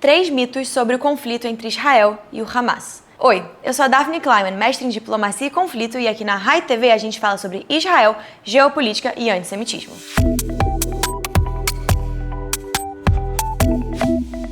3 mitos sobre o conflito entre Israel e o Hamas. Oi, eu sou a Daphne Kleiman, mestre em Diplomacia e Conflito, e aqui na Rai TV a gente fala sobre Israel, geopolítica e antissemitismo.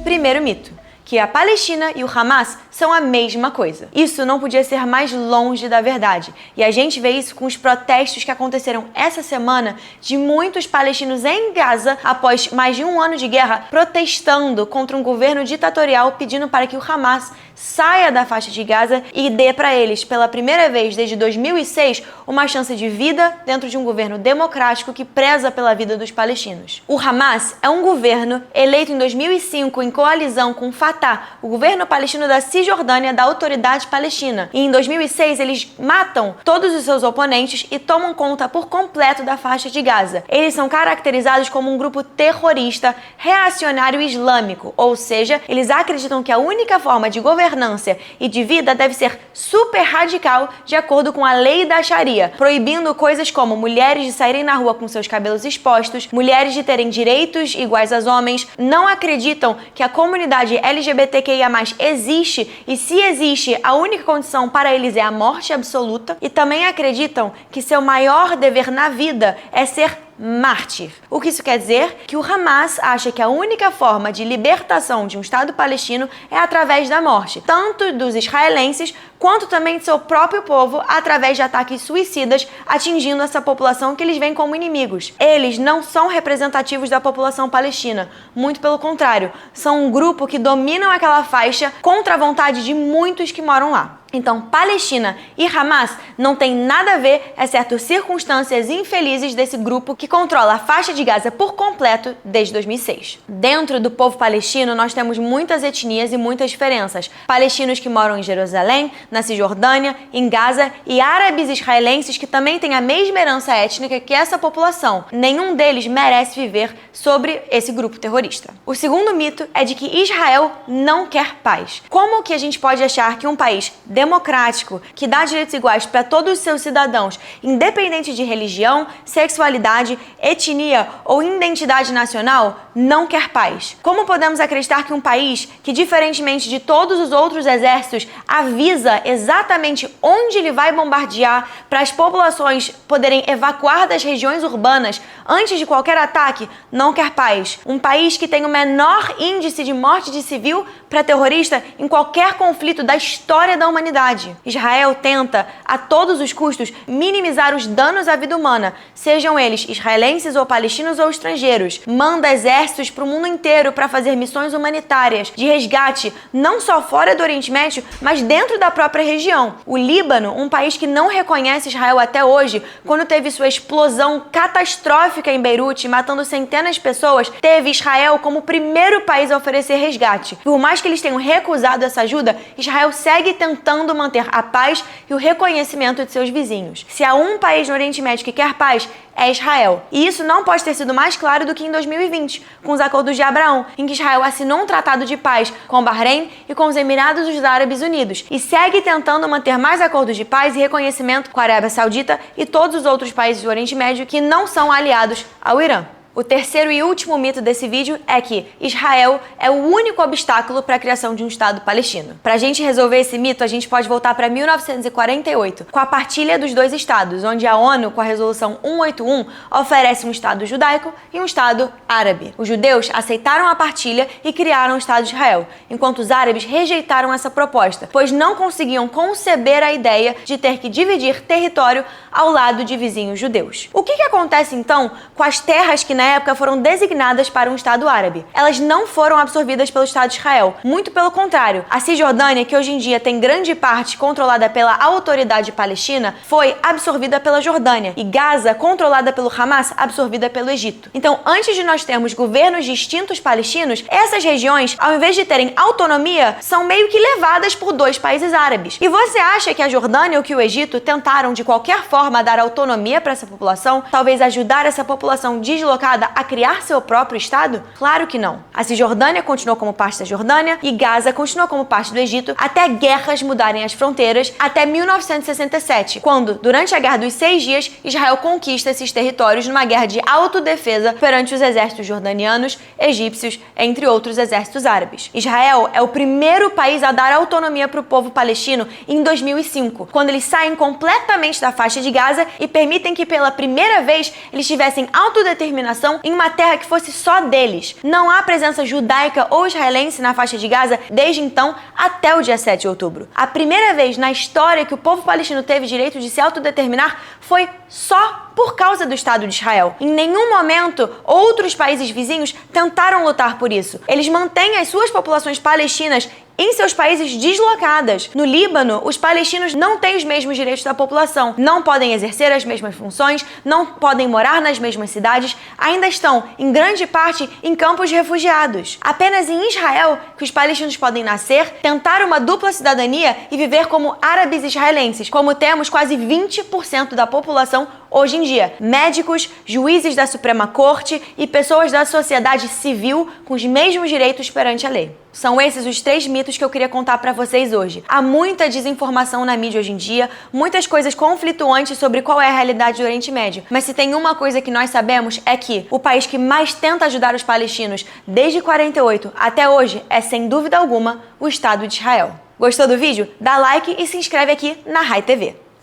Primeiro mito: que a Palestina e o Hamas são a mesma coisa. Isso não podia ser mais longe da verdade. E a gente vê isso com os protestos que aconteceram essa semana de muitos palestinos em Gaza, após mais de um ano de guerra, protestando contra um governo ditatorial, pedindo para que o Hamas saia da faixa de Gaza e dê para eles, pela primeira vez desde 2006, uma chance de vida dentro de um governo democrático que preza pela vida dos palestinos. O Hamas é um governo eleito em 2005 em coalizão com o Fatah, o governo palestino da Cisjordânia, da Autoridade Palestina. E em 2006 eles matam todos os seus oponentes e tomam conta por completo da faixa de Gaza. Eles são caracterizados como um grupo terrorista reacionário islâmico, ou seja, eles acreditam que a única forma de governância e de vida deve ser super radical, de acordo com a lei da Sharia, proibindo coisas como mulheres de saírem na rua com seus cabelos expostos, mulheres de terem direitos iguais aos homens. Não acreditam que a comunidade LGBTQIA+ existe, e se existe, a única condição para eles é a morte absoluta, e também acreditam que seu maior dever na vida é ser mártir. O que isso quer dizer? Que o Hamas acha que a única forma de libertação de um Estado palestino é através da morte, tanto dos israelenses quanto também de seu próprio povo, através de ataques suicidas, atingindo essa população que eles veem como inimigos. Eles não são representativos da população palestina, muito pelo contrário, são um grupo que dominam aquela faixa contra a vontade de muitos que moram lá. Então, Palestina e Hamas não tem nada a ver, exceto circunstâncias infelizes desse grupo que controla a faixa de Gaza por completo desde 2006. Dentro do povo palestino, nós temos muitas etnias e muitas diferenças. Palestinos que moram em Jerusalém, na Cisjordânia, em Gaza, e árabes israelenses que também têm a mesma herança étnica que essa população. Nenhum deles merece viver sobre esse grupo terrorista. O segundo mito é de que Israel não quer paz. Como que a gente pode achar que um país democrático, que dá direitos iguais para todos os seus cidadãos, independente de religião, sexualidade, etnia ou identidade nacional, não quer paz? Como podemos acreditar que um país que, diferentemente de todos os outros exércitos, avisa exatamente onde ele vai bombardear para as populações poderem evacuar das regiões urbanas antes de qualquer ataque, não quer paz? Um país que tem o menor índice de morte de civil para terrorista em qualquer conflito da história da humanidade. Israel tenta, a todos os custos, minimizar os danos à vida humana, sejam eles israelenses ou palestinos ou estrangeiros. Manda exércitos para o mundo inteiro para fazer missões humanitárias de resgate, não só fora do Oriente Médio, mas dentro da própria região. O Líbano, um país que não reconhece Israel até hoje, quando teve sua explosão catastrófica em Beirute, matando centenas de pessoas, teve Israel como o primeiro país a oferecer resgate. Por mais que eles tenham recusado essa ajuda, Israel segue tentando manter a paz e o reconhecimento de seus vizinhos. Se há um país no Oriente Médio que quer paz, é Israel. E isso não pode ter sido mais claro do que em 2020, com os Acordos de Abraão, em que Israel assinou um tratado de paz com o Bahrein e com os Emirados dos Árabes Unidos, e segue tentando manter mais acordos de paz e reconhecimento com a Arábia Saudita e todos os outros países do Oriente Médio que não são aliados ao Irã. O terceiro e último mito desse vídeo é que Israel é o único obstáculo para a criação de um Estado palestino. Para a gente resolver esse mito, a gente pode voltar para 1948, com a partilha dos dois estados, onde a ONU, com a Resolução 181, oferece um Estado judaico e um Estado árabe. Os judeus aceitaram a partilha e criaram o Estado de Israel, enquanto os árabes rejeitaram essa proposta, pois não conseguiam conceber a ideia de ter que dividir território ao lado de vizinhos judeus. O que acontece então com as terras que na época foram designadas para um Estado árabe? Elas não foram absorvidas pelo Estado de Israel, muito pelo contrário. A Cisjordânia, que hoje em dia tem grande parte controlada pela Autoridade Palestina, foi absorvida pela Jordânia, e Gaza, controlada pelo Hamas, absorvida pelo Egito. Então, antes de nós termos governos distintos palestinos, essas regiões, ao invés de terem autonomia, são meio que levadas por dois países árabes. E você acha que a Jordânia ou que o Egito tentaram de qualquer forma dar autonomia para essa população, talvez ajudar essa população deslocada limitada a criar seu próprio Estado? Claro que não. A Cisjordânia continuou como parte da Jordânia e Gaza continuou como parte do Egito até guerras mudarem as fronteiras até 1967, quando, durante a Guerra dos 6 Dias, Israel conquista esses territórios numa guerra de autodefesa perante os exércitos jordanianos, egípcios, entre outros exércitos árabes. Israel é o primeiro país a dar autonomia para o povo palestino em 2005, quando eles saem completamente da faixa de Gaza e permitem que pela primeira vez eles tivessem autodeterminação em uma terra que fosse só deles. Não há presença judaica ou israelense na faixa de Gaza desde então até o dia 7 de outubro. A primeira vez na história que o povo palestino teve direito de se autodeterminar foi só por causa do Estado de Israel. Em nenhum momento, outros países vizinhos tentaram lutar por isso. Eles mantêm as suas populações palestinas em seus países deslocadas. No Líbano, os palestinos não têm os mesmos direitos da população, não podem exercer as mesmas funções, não podem morar nas mesmas cidades, ainda estão, em grande parte, em campos de refugiados. Apenas em Israel que os palestinos podem nascer, tentar uma dupla cidadania e viver como árabes israelenses, como temos quase 20% da população hoje em dia. Médicos, juízes da Suprema Corte e pessoas da sociedade civil com os mesmos direitos perante a lei. São esses os 3 mitos que eu queria contar pra vocês hoje. Há muita desinformação na mídia hoje em dia, muitas coisas conflituantes sobre qual é a realidade do Oriente Médio. Mas se tem uma coisa que nós sabemos é que o país que mais tenta ajudar os palestinos desde 48 até hoje é, sem dúvida alguma, o Estado de Israel. Gostou do vídeo? Dá like e se inscreve aqui na Rai TV.